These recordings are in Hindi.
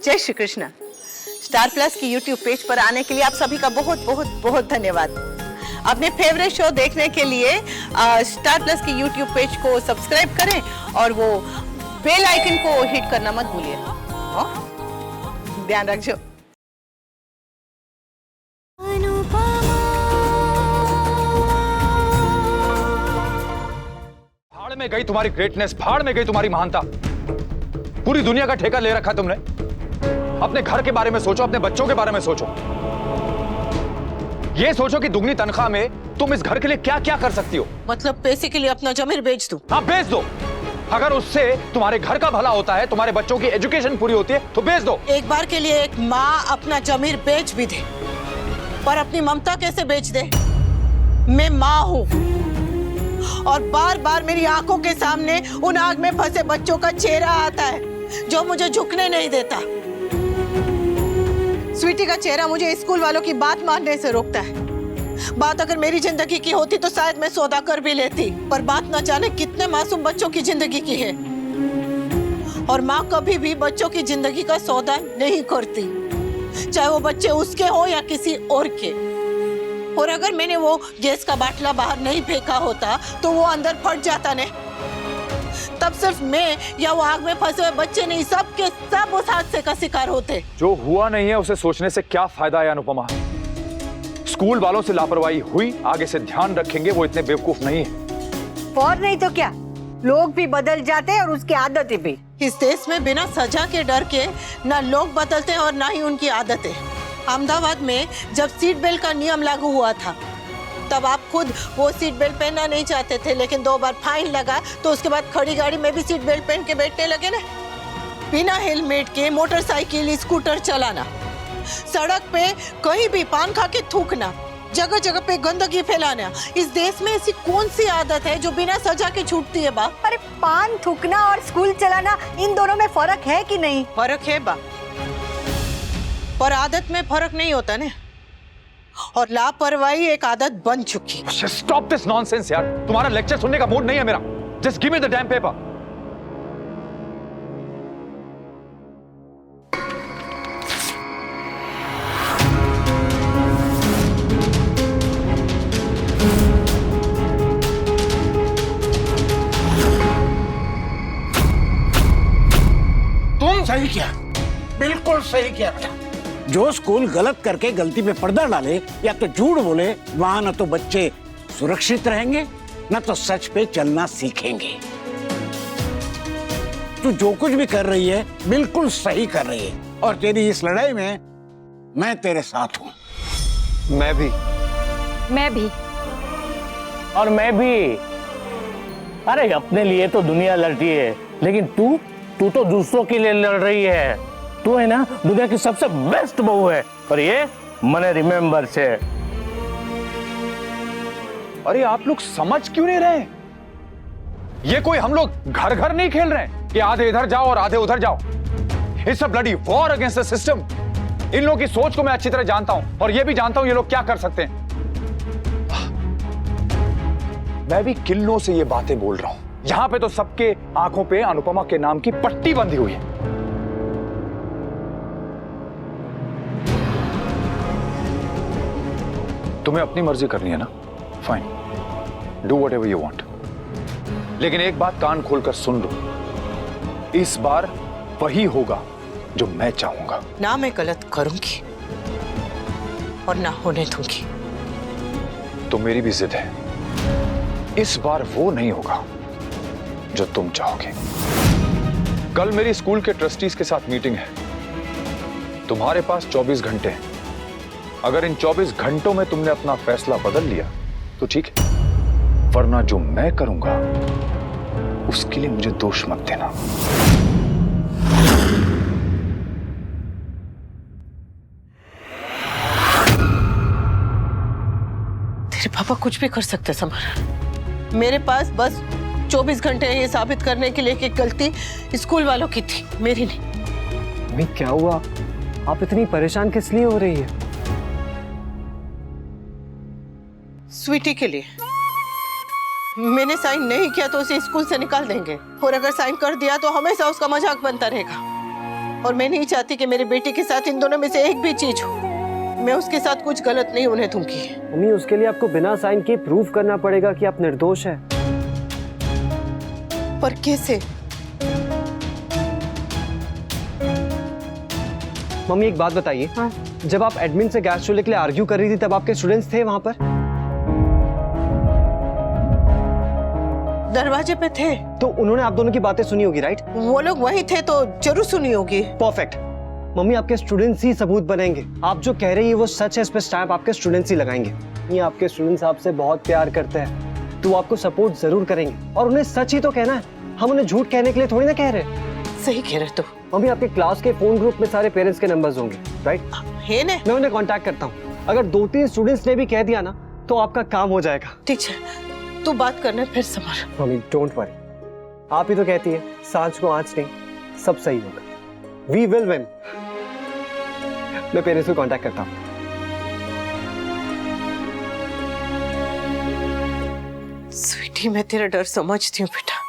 जय श्री कृष्ण। स्टार प्लस की यूट्यूब पेज पर आने के लिए आप सभी का बहुत बहुत बहुत धन्यवाद। अपने फेवरेट शो देखने के लिए स्टार प्लस की यूट्यूब पेज को सब्सक्राइब करें और वो बेल आइकन को हिट करना मत भूलिए। ध्यान रखिए। भाड़ में गई तुम्हारी ग्रेटनेस, भाड़ में गई तुम्हारी महानता। पूरी दुनिया का ठेका ले रखा तुमने। अपने घर के बारे में सोचो, अपने बच्चों के बारे में सोचो। ये सोचो कि दुगनी तनख्वाह में तुम इस घर के लिए क्या क्या कर सकती हो। मतलब पैसे के लिए अपना जमीर बेच दूं? हाँ, बेच दो। अगर उससे तुम्हारे घर का भला होता है, तुम्हारे बच्चों की एजुकेशन पूरी होती है, तो बेच दो। एक बार के लिए एक माँ अपना जमीर बेच भी दे, पर अपनी ममता कैसे बेच दे? मैं माँ हूँ और बार बार मेरी आंखों के सामने उन आग में फंसे बच्चों का चेहरा आता है जो मुझे झुकने नहीं देता। स्वीटी का चेहरा मुझे स्कूल वालों की बात मानने से रोकता है। बात अगर मेरी जिंदगी की होती तो शायद मैं सौदा कर भी लेती, पर बात न जाने कितने मासूम बच्चों की जिंदगी की है और माँ कभी भी बच्चों की जिंदगी का सौदा नहीं करती, चाहे वो बच्चे उसके हो या किसी और के। और अगर मैंने वो गैस का बाटला बाहर नहीं फेंका होता तो वो अंदर फट जाता ने। तब सिर्फ मैं या वो आग में फंसे हुए बच्चे नहीं, सब के सब उस हादसे का शिकार होते। जो हुआ नहीं है उसे सोचने से क्या फायदा है अनुपमा। स्कूल वालों से लापरवाही हुई, आगे से ध्यान रखेंगे, वो इतने बेवकूफ नहीं है। और नहीं तो क्या, लोग भी बदल जाते हैं और उसकी आदतें भी। इस देश में बिना सजा के डर के ना लोग बदलते हैं और ना ही उनकी आदतें। अहमदाबाद में जब सीट बेल्ट का नियम लागू हुआ था तब आप खुद वो सीट बेल्ट पहनना नहीं चाहते थे, लेकिन 2 बार फाइन लगा तो उसके बाद खड़ी गाड़ी में भी सीट बेल्ट पहन के बैठने लगे ना। बिना हेलमेट के मोटरसाइकिल स्कूटर चलाना, सड़क पे कहीं भी पान खा के थूकना, जगह जगह पे गंदगी फैलाना, इस देश में ऐसी कौन सी आदत है जो बिना सजा के छूटती है बा? अरे पान थूकना और स्कूल चलाना, इन दोनों में फर्क है कि नहीं? फर्क है बा, पर आदत में फर्क नहीं होता ना। और लापरवाही एक आदत बन चुकी। स्टॉप दिस नॉनसेंस यार, तुम्हारा लेक्चर सुनने का मूड नहीं है मेरा। Just give me the dam paper. तुम सही किया, बिल्कुल सही किया बेटा। जो स्कूल गलत करके गलती पे पर्दा डाले या तो झूठ बोले, वहां न तो बच्चे सुरक्षित रहेंगे न तो सच पे चलना सीखेंगे। तू जो कुछ भी कर रही है बिल्कुल सही कर रही है और तेरी इस लड़ाई में मैं तेरे साथ हूँ। मैं भी। और मैं भी। अरे अपने लिए तो दुनिया लड़ती है, लेकिन तू तो दूसरों के लिए लड़ रही है। तू है ना दुनिया की सबसे बेस्ट बहू है और ये मने रिमेम्बर से। अरे आप लोग समझ क्यों नहीं रहे? ये कोई हम लोग घर घर नहीं खेल रहे हैं कि आधे इधर जाओ और आधे उधर जाओ। It's a bloody war against the system. इन लोगों की सोच को मैं अच्छी तरह जानता हूं और ये भी जानता हूं ये लोग क्या कर सकते हैं। मैं भी किल्लों से ये बातें बोल रहा हूं। यहां पे तो सबके आंखों पे अनुपमा के नाम की पट्टी बंधी हुई है। तुम्हें अपनी मर्जी करनी है ना, fine, do whatever you want. लेकिन एक बात कान खोलकर सुन लो, इस बार वही होगा जो मैं चाहूंगा। ना मैं गलत करूंगी और ना होने दूंगी। तो मेरी भी जिद है, इस बार वो नहीं होगा जो तुम चाहोगे। कल मेरी स्कूल के ट्रस्टीज के साथ मीटिंग है। तुम्हारे पास 24 घंटे हैं। अगर इन 24 घंटों में तुमने अपना फैसला बदल लिया तो ठीक है, वरना जो मैं करूंगा उसके लिए मुझे दोष मत देना। तेरे पापा कुछ भी कर सकते समर। मेरे पास बस 24 घंटे ये साबित करने के लिए कि गलती स्कूल वालों की थी, मेरी नहीं। अभी क्या हुआ? आप इतनी परेशान किस लिए हो रही है? स्वीटी के लिए। मैंने साइन नहीं किया तो उसे स्कूल से निकाल देंगे और अगर साइन कर दिया तो हमेशा उसका मजाक बनता रहेगा। और मैं नहीं चाहती कि मेरी बेटी के साथ इन दोनों में से एक भी चीज हो। मैं उसके साथ कुछ गलत नहीं होने दूंगी। मम्मी उसके लिए आपको बिना साइन के प्रूव करना पड़ेगा कि आप निर्दोष हैं। पर कैसे? मम्मी एक बात बताइए, हाँ? जब आप एडमिन से गैस चूल्हे के लिए आर्ग्यू कर रही थी तब आपके स्टूडेंट्स थे वहां पर? दरवाजे पे थे तो उन्होंने आप दोनों की बातें सुनी होगी, राइट? वो लोग, वहीं थे तो जरूर सुनी होगी। परफेक्ट। मम्मी आपके स्टूडेंट्स ही सबूत बनेंगे। आप जो कह रही है वो सच है, इस पे स्टैम्प आपके स्टूडेंट्स ही लगाएंगे। ये आपके स्टूडेंट्स आपसे बहुत प्यार करते हैं तो वो आपको सपोर्ट जरूर करेंगे और उन्हें सच ही तो कहना है, हम उन्हें झूठ कहने के लिए थोड़ी ना कह रहे। सही कह रहे तू। मम्मी आपके क्लास के फोन ग्रुप में सारे पेरेंट्स के नंबर्स होंगे, राइट? है ने? मैं उन्हें कांटेक्ट करता हूँ। अगर 2-3 स्टूडेंट्स ने भी कह दिया ना तो आपका काम हो जाएगा। ठीक है, तू बात करने फिर समझ। मम्मी डोंट वरी, आप ही तो कहती है सांझ को आंच नहीं, सब सही होगा। We will win. मैं पेरेंट्स को कांटेक्ट करता हूँ। स्वीटी, मैं तेरा डर समझती हूँ बेटा।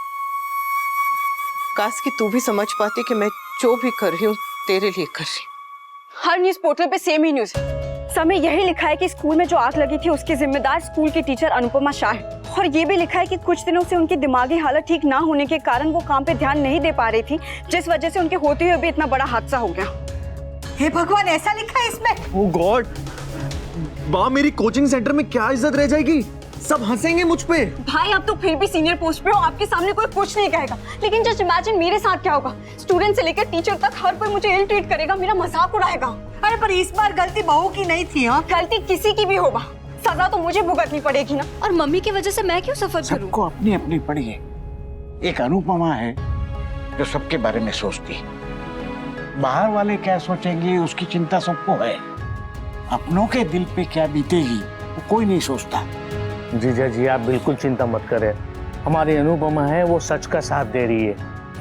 काश कि तू भी समझ पाती कि मैं जो भी कर रही हूँ तेरे लिए कर रही हूँ। हर न्यूज पोर्टल पे सेम ही न्यूज है। समय यही लिखा है कि स्कूल में जो आग लगी थी उसकी जिम्मेदार स्कूल की टीचर अनुपमा शाह है। और ये भी लिखा है कि कुछ दिनों से उनकी दिमागी हालत ठीक ना होने के कारण वो काम पे ध्यान नहीं दे पा रही थी, जिस वजह से उनके होते हुए भी इतना बड़ा हादसा हो गया। हे भगवान, ऐसा लिखा है इसमें? ओह गॉड, माँ मेरी कोचिंग सेंटर में क्या इज्जत रह जाएगी? सब हंसेंगे मुझ पे। भाई आप तो फिर भी सीनियर पोस्ट पे हो, आपके सामने कोई कुछ नहीं कहेगा, लेकिन जस्ट इमेजिन मेरे साथ क्या होगा। स्टूडेंट से लेकर टीचर तक हर कोई मुझे इल ट्रीट करेगा, मेरा मजाक उड़ाएगा। अरे पर इस बार गलती बहू की नहीं थी। हाँ, गलती किसी की भी होगा, सजा तो मुझे भुगतनी पड़ेगी ना। और मम्मी की वजह से मैं क्यों सफर करूं? सबको अपनी अपनी पड़ी है। एक अनुपमा है जो सबके बारे में सोचती है। बाहर वाले क्या सोचेंगे उसकी चिंता सबको है, अपनों के दिल पे क्या बीतेगी वो कोई नहीं सोचता। जीजा जी आप बिल्कुल चिंता मत करें, हमारी अनुपमा है वो सच का साथ दे रही है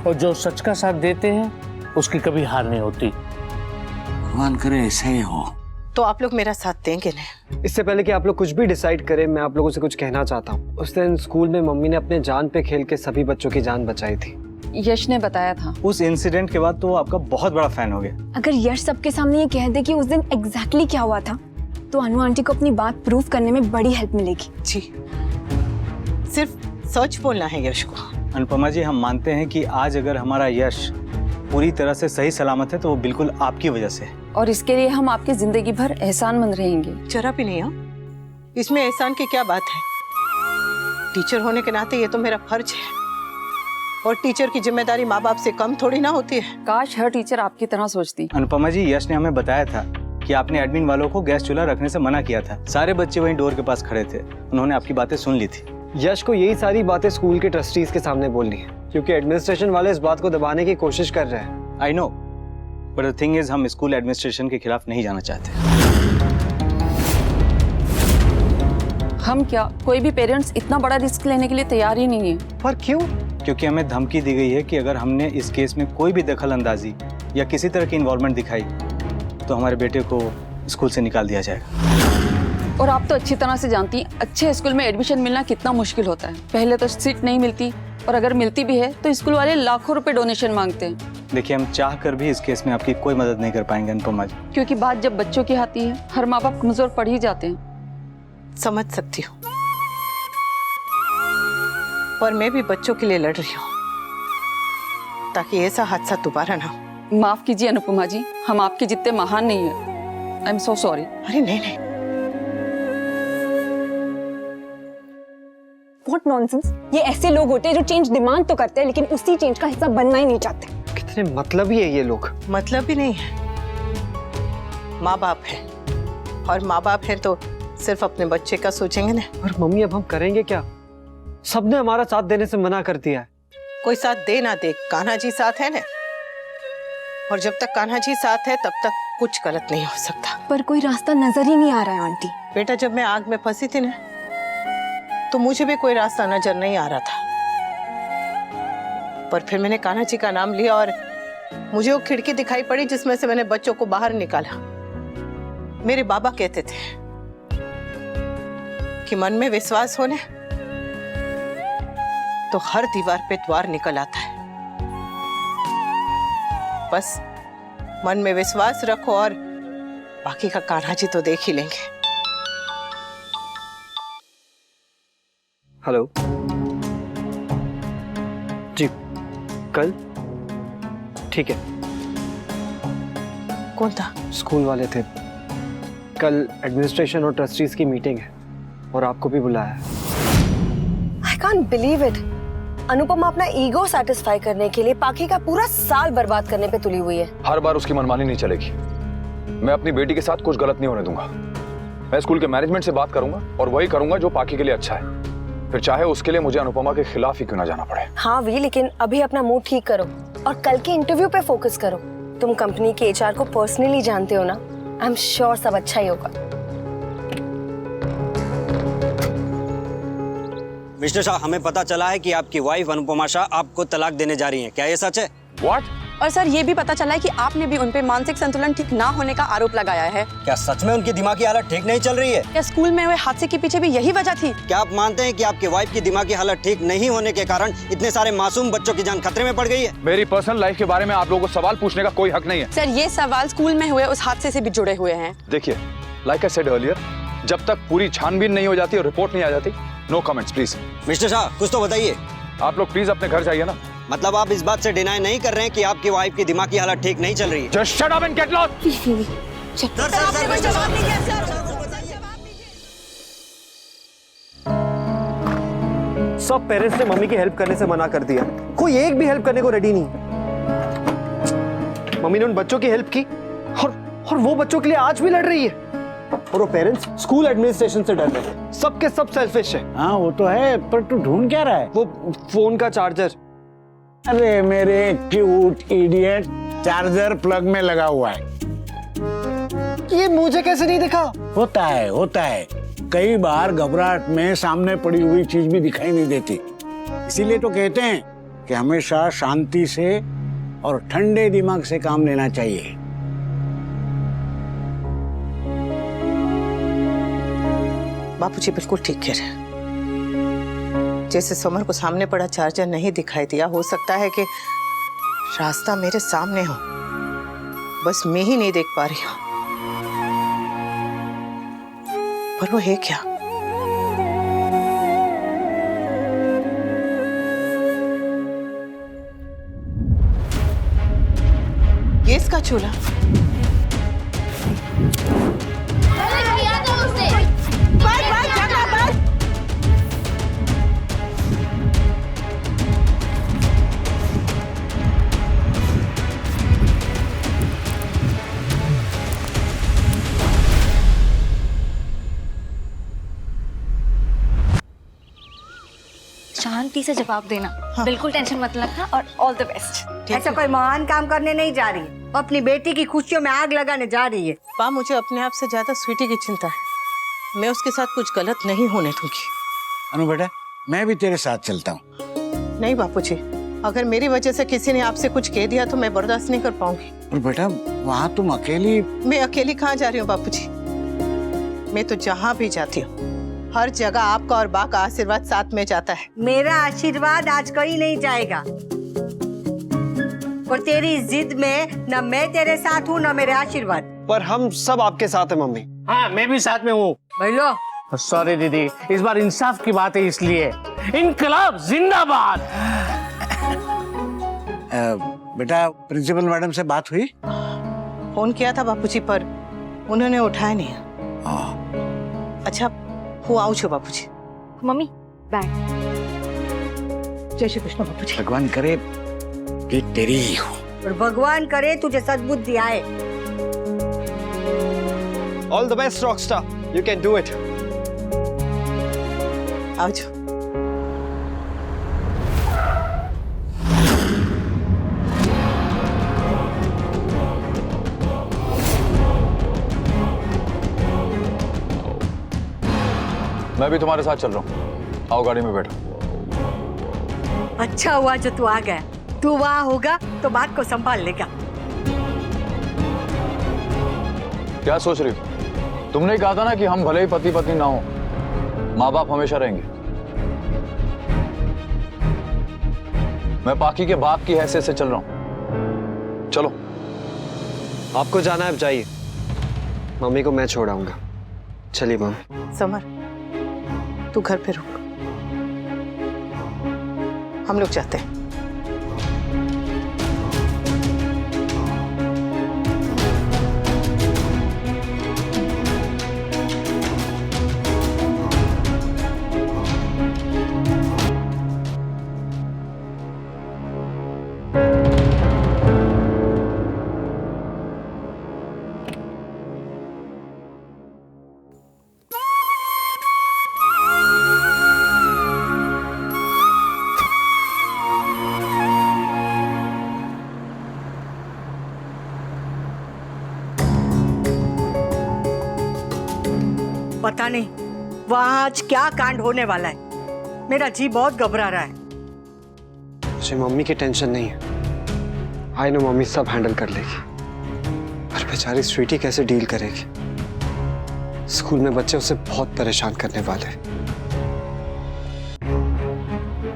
और जो सच का साथ देते हैं उसकी कभी हार नहीं होती। भगवान करे ऐसा ही हो। तो आप लोग मेरा साथ देंगे ना? इससे पहले कि आप लोग कुछ भी डिसाइड करें, मैं आप लोगों से कुछ कहना चाहता हूँ। उस दिन स्कूल में मम्मी ने अपने जान पे खेल के सभी बच्चों की जान बचाई थी। यश ने बताया था। उस इंसिडेंट के बाद तो वो आपका बहुत बड़ा फैन हो गया। अगर यश सबके सामने ये कह दे कि उस दिन एग्जैक्टली क्या हुआ था तो अनु आंटी को अपनी बात प्रूव करने में बड़ी हेल्प मिलेगी। जी, सिर्फ सच बोलना है यश को। अनुपमा जी हम मानते हैं कि आज अगर हमारा यश पूरी तरह से सही सलामत है तो वो बिल्कुल आपकी वजह से है। और इसके लिए हम आपकी जिंदगी भर एहसानमंद रहेंगे। जरा भी नहीं। हाँ, इसमें एहसान की क्या बात है? टीचर होने के नाते ये तो मेरा फर्ज है और टीचर की जिम्मेदारी माँ बाप से कम थोड़ी ना होती है। काश हर टीचर आपकी तरह सोचती। अनुपमा जी यश ने हमें बताया था कि आपने एडमिन वालों को गैस चूल्हा रखने से मना किया था। सारे बच्चे वहीं डोर के पास खड़े थे, उन्होंने आपकी बातें सुन ली थी। यश को यही सारी बातें स्कूल के ट्रस्टीज के सामने बोलनी है क्योंकि एडमिनिस्ट्रेशन वाले इस बात को दबाने की कोशिश कर रहे हैं। I know, but the thing is हम स्कूल एडमिनिस्ट्रेशन के खिलाफ नहीं जाना चाहते। हम क्या, कोई भी पेरेंट्स इतना बड़ा रिस्क लेने के लिए तैयार ही नहीं है। पर क्यों? क्योंकि हमें धमकी दी गई है कि अगर हमने इस केस में कोई भी दखल अंदाजी या किसी तरह की इन्वॉल्वमेंट दिखाई तो हमारे बेटे को स्कूल से निकाल दिया जाएगा। और आप तो अच्छी तरह से जानती हैं अच्छे स्कूल में एडमिशन मिलना कितना मुश्किल होता है। पहले तो सीट नहीं मिलती और अगर मिलती भी है तो स्कूल वाले लाखों रुपए डोनेशन मांगते हैं। देखिए हम चाह कर भी इस केस में आपकी कोई मदद नहीं कर पाएंगे अनुपमा जी। क्योंकि बात जब बच्चों की आती है हर माँ बाप कमजोर पड़ ही जाते हैं। समझ सकती हूँ, पर मैं भी बच्चों के लिए लड़ रही हूँ ताकि ऐसा हादसा दोबारा ना हो। माफ कीजिए अनुपमा जी, हम आपके जितने महान नहीं है। I am so sorry. अरे नहीं नहीं, व्हाट नॉनसेंस। ये ऐसे लोग होते हैं जो चेंज डिमांड तो करते हैं लेकिन उसी चेंज का हिस्सा बनना ही नहीं चाहते। कितने मतलबी है ये लोग। मतलब भी नहीं है। माँ बाप है और माँ बाप है तो सिर्फ अपने बच्चे का सोचेंगे ना। और मम्मी अब हम करेंगे क्या? सबने हमारा साथ देने से मना कर दिया है। कोई साथ दे ना दे, कान्हा जी साथ है ना, और जब तक कान्हा जी साथ है तब तक कुछ गलत नहीं हो सकता। पर कोई रास्ता नजर ही नहीं आ रहा है आंटी। बेटा जब मैं आग में फंसी थी ना तो मुझे भी कोई रास्ता नजर नहीं आ रहा था, पर फिर मैंने कान्हा जी का नाम लिया और मुझे वो खिड़की दिखाई पड़ी जिसमें से मैंने बच्चों को बाहर निकाला। मेरे बाबा कहते थे कि मन में विश्वास होने तो हर दीवार पे द्वार निकल आता है, बस मन में विश्वास रखो और बाकी का कान्हाजी तो देख ही लेंगे। हेलो जी, कल ठीक है। कौन था? स्कूल वाले थे। कल एडमिनिस्ट्रेशन और ट्रस्टीज की मीटिंग है और आपको भी बुलाया है। I can't believe it. Anupama अपना ईगो सेटिस्फाई करने के लिए पाखी का पूरा साल बर्बाद करने पे तुली हुई है। हर बार उसकी मनमानी नहीं चलेगी। मैं अपनी बेटी के साथ कुछ गलत नहीं होने दूंगा। मैं स्कूल के मैनेजमेंट से बात करूंगा और वही करूंगा जो पाखी के लिए अच्छा है, फिर चाहे उसके लिए मुझे अनुपमा के खिलाफ ही क्यों ना जाना पड़े। हाँ वी, लेकिन अभी अपना मूड ठीक करो और कल के इंटरव्यू पे फोकस करो। तुम कंपनी के एचआर को पर्सनली जानते हो ना, आई एम श्योर सब अच्छा ही होगा। मिस्टर शाह, हमें पता चला है कि आपकी वाइफ अनुपमा शाह आपको तलाक देने जा रही हैं। क्या ये सच है? What? और सर ये भी पता चला है कि आपने भी उन पे मानसिक संतुलन ठीक ना होने का आरोप लगाया है। क्या सच में उनकी दिमागी हालत ठीक नहीं चल रही है? क्या स्कूल में हुए हादसे के पीछे भी यही वजह थी? क्या आप मानते हैं कि आपकी वाइफ की दिमागी हालत ठीक नहीं होने के कारण इतने सारे मासूम बच्चों की जान खतरे में पड़ गई है? मेरी पर्सनल लाइफ के बारे में आप लोगों को सवाल पूछने का कोई हक नहीं है। सर ये सवाल स्कूल में हुए उस हादसे से भी जुड़े हुए हैं। देखिए, लाइक आई सेड अर्लियर, जब तक पूरी छानबीन नहीं हो जाती और रिपोर्ट नहीं आ जाती, no comments please. Mister Shah, कुछ तो बताइए। आप लोग प्लीज अपने घर जाइए ना। मतलब आप इस बात से डिनाई नहीं कर रहे हैं कि आपकी वाइफ की दिमागी हालत ठीक नहीं चल रही है? Just shut up and get lost! सब पेरेंट्स ने मम्मी की हेल्प करने से मना कर दिया। कोई एक भी हेल्प करने को रेडी नहीं। मम्मी ने उन बच्चों की हेल्प की और वो बच्चों के लिए आज भी लड़ रही है। और वो पेरेंट्स स्कूल एडमिनिस्ट्रेशन से डर रहे हैं। सबके सब सेल्फिश है। हाँ वो तो है, पर तू ढूंढ क्या रहा है? वो फोन का चार्जर। अरे मेरे क्यूट इडियट, चार्जर प्लग में लगा हुआ है। ये मुझे कैसे नहीं दिखा? होता है। कई बार घबराहट में सामने पड़ी हुई चीज भी दिखाई नहीं देती। इसीलिए तो कहते हैं कि हमेशा शांति से और ठंडे दिमाग से काम लेना चाहिए। बापूजी बिल्कुल ठीक कह रहे हैं। जैसे समर को सामने पड़ा चार्जर नहीं दिखाई दिया, हो सकता है कि रास्ता मेरे सामने हो, बस मैं ही नहीं देख पा रही हूं। पर वो है क्या? गैस का चूल्हा। शांति से जवाब देना। हाँ। बिल्कुल टेंशन मत रखना और ऑल द बेस्ट। ऐसा कोई महान काम करने नहीं जा रही, अपनी बेटी की खुशियों में आग लगाने जा रही है। पापा, मुझे अपने आप से ज्यादा स्वीटी की चिंता है। मैं उसके साथ कुछ गलत नहीं होने दूंगी। अनु बेटा, मैं भी तेरे साथ चलता हूँ। नहीं बापूजी, अगर मेरी वजह से किसी ने आपसे कुछ कह दिया तो मैं बर्दाश्त नहीं कर पाऊंगी। पर बेटा, वहाँ तुम अकेली। मैं अकेली कहाँ जा रही हूँ बापूजी? मैं तो जहाँ भी जाती हूँ हर जगह आपका और बा का आशीर्वाद साथ में जाता है। मेरा आशीर्वाद आज कहीं नहीं जाएगा और तेरी जिद में न मैं तेरे साथ हूँ न मेरे आशीर्वाद। पर हम सब आपके साथ हैं मम्मी। हाँ मैं भी साथ में हूँ। बोलो। सॉरी दीदी, इस बार इंसाफ की बात है इसलिए। इनकलाब जिंदाबाद। बेटा, प्रिंसिपल मैडम से बात हुई? फोन किया था बापूजी, पर उन्होंने उठाया नहीं। अच्छा, હું આવું છું બાપુજી। Mummy bye. जय श्री कृष्ण बापूजी। भगवान करे कि तेरी ही हो। और भगवान करे तुझे सद्बुद्धि आए। All the best Rockstar, you can do it. आओ जाओ। मैं भी तुम्हारे साथ चल रहा हूँ। आओ गाड़ी में बैठो। अच्छा हुआ जो तू आ गया। तू वहाँ होगा तो बात को संभाल लेगा। क्या सोच रही हो? तुमने कहा था ना कि हम भले ही पति पत्नी ना हो, माँ बाप हमेशा रहेंगे। मैं पाकी के बाप की हैसियत से चल रहा हूँ। चलो। आपको जाना है, अब जाइए। मम्मी को मैं छोड़ आऊंगा। चलिए मम्मी। समर, तू घर पे रुक, हम लोग जाते हैं। पता नहीं वहाँ आज क्या कांड होने वाला है। मेरा जी बहुत घबरा रहा है। मुझे मम्मी की टेंशन नहीं है। आई नो मम्मी सब हैंडल कर लेगी। पर बेचारी स्वीटी कैसे डील करेगी? स्कूल में बच्चे उसे बहुत परेशान करने वाले हैं।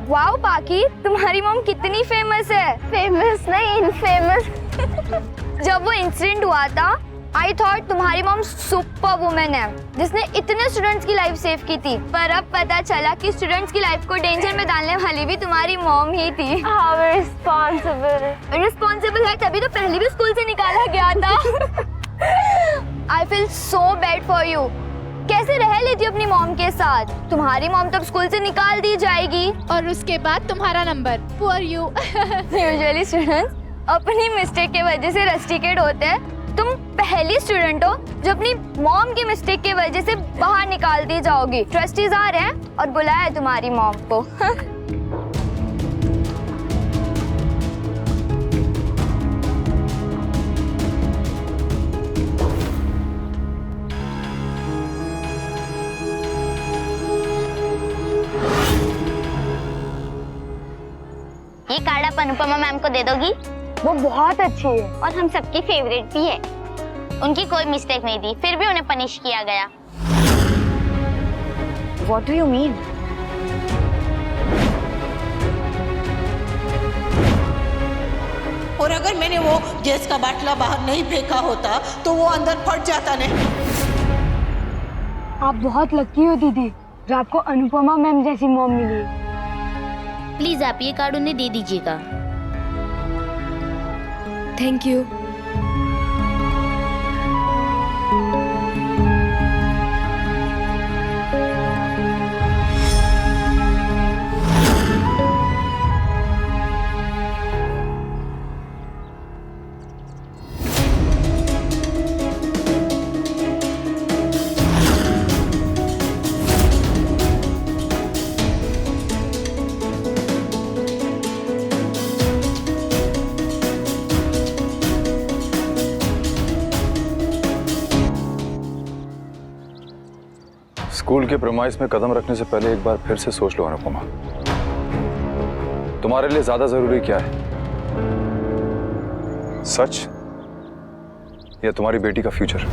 वाओ पाकी, तुम्हारी मॉम कितनी फेमस है। फेमस नहीं, इनफेमस। जब वो इंसिडेंट हुआ था, आई थॉट तुम्हारी मॉम सुपर वुमेन है जिसने इतने स्टूडेंट्स की लाइफ सेव की थी। पर अब पता चला कि स्टूडेंट्स की लाइफ को डेंजर में डालने वाली भी तुम्हारी मॉम ही थी। हाउ रिस्पॉन्सिबल है, तभी तो पहले भी स्कूल से निकाला गया था। I feel so bad for you. कैसे रह लेती अपनी मॉम के साथ? तुम्हारी मॉम तो स्कूल से निकाल दी जाएगी और उसके बाद तुम्हारा number. Poor you. Usually students अपनी मिस्टेक की वजह से रस्टिकेट होते हैं। तुम पहली स्टूडेंट हो जो अपनी मॉम की मिस्टेक की वजह से बाहर निकाल दी जाओगी। ट्रस्टीज आ रहे हैं और बुलाया तुम्हारी मॉम को। ये कार्ड आप अनुपमा मैम को दे दोगी? वो बहुत अच्छी है और हम सबकी फेवरेट भी है। उनकी कोई मिस्टेक नहीं थी, फिर भी उन्हें पनिश किया गया। What do you mean? और अगर मैंने वो गैस का बाटला बाहर नहीं फेंका होता तो वो अंदर फट जाता नहीं। आप बहुत लकी हो दीदी जो आपको अनुपमा मैम जैसी मॉम मिली। प्लीज आप ये कार्ड उन्हें दे दीजिएगा। Thank you. स्कूल के प्रेमाइस में कदम रखने से पहले एक बार फिर से सोच लो अनुपमा, तुम्हारे लिए ज्यादा जरूरी क्या है, सच या तुम्हारी बेटी का फ्यूचर?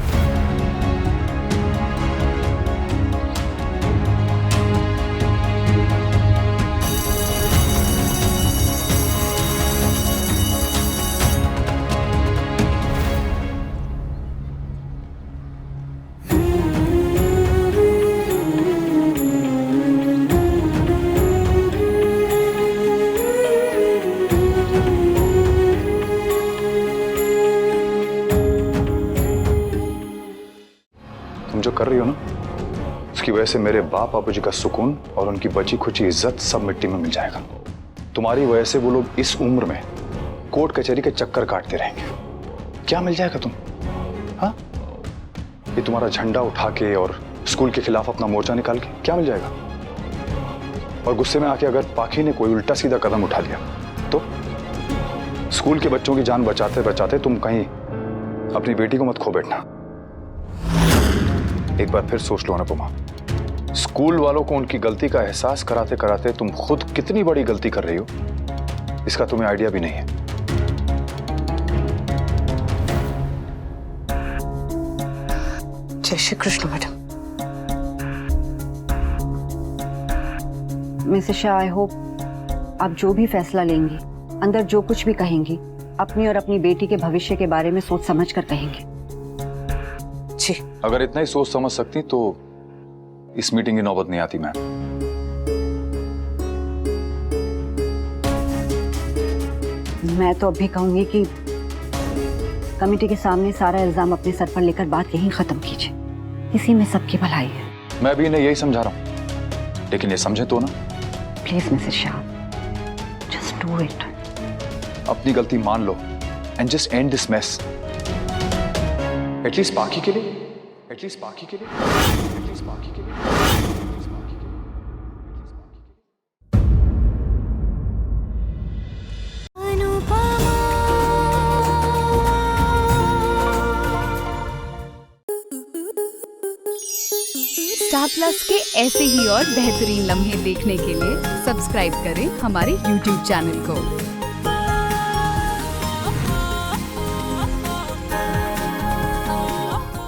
जो कर रही हो ना, उसकी वजह से मेरे बाप बाबूजी का सुकून और उनकी बची खुची इज्जत सब मिट्टी में मिल जाएगा। तुम्हारी वजह से वो लोग इस उम्र में कोर्ट कचहरी के चक्कर काटते रहेंगे। क्या मिल जाएगा तुम? हाँ, ये तुम्हारा झंडा उठा के और स्कूल के खिलाफ अपना मोर्चा निकाल के क्या मिल जाएगा? और गुस्से में आके अगर पाखी ने कोई उल्टा सीधा कदम उठा लिया तो स्कूल के बच्चों की जान बचाते बचाते तुम कहीं अपनी बेटी को मत खो बैठना। एक बार फिर सोच लो अनुपमा, स्कूल वालों को उनकी गलती का एहसास कराते कराते तुम खुद कितनी बड़ी गलती कर रही हो, इसका तुम्हें आइडिया भी नहीं है। जय Shri Krishna madam. Mrs Shah, I hope आप जो भी फैसला लेंगी, अंदर जो कुछ भी कहेंगी, अपनी और अपनी बेटी के भविष्य के बारे में सोच समझ कर कहेंगे। जी अगर इतना ही सोच समझ सकती तो इस मीटिंग की नौबत नहीं आती मैम। मैं तो अभी कहूंगी कि कमेटी के सामने सारा इल्जाम अपने सर पर लेकर बात यहीं खत्म कीजिए। इसी में सबकी भलाई है। मैं भी इन्हें यही समझा रहा हूं, लेकिन ये समझे तो ना। Please Mrs Shah, just do it. अपनी गलती मान लो and just end this mess. At least बाकी के लिए, एटलीस्ट बाकी के लिए, एटलीस्ट बाकी के लिए। स्टार प्लस के ऐसे ही और बेहतरीन लम्हे देखने के लिए सब्सक्राइब करें हमारे YouTube चैनल को।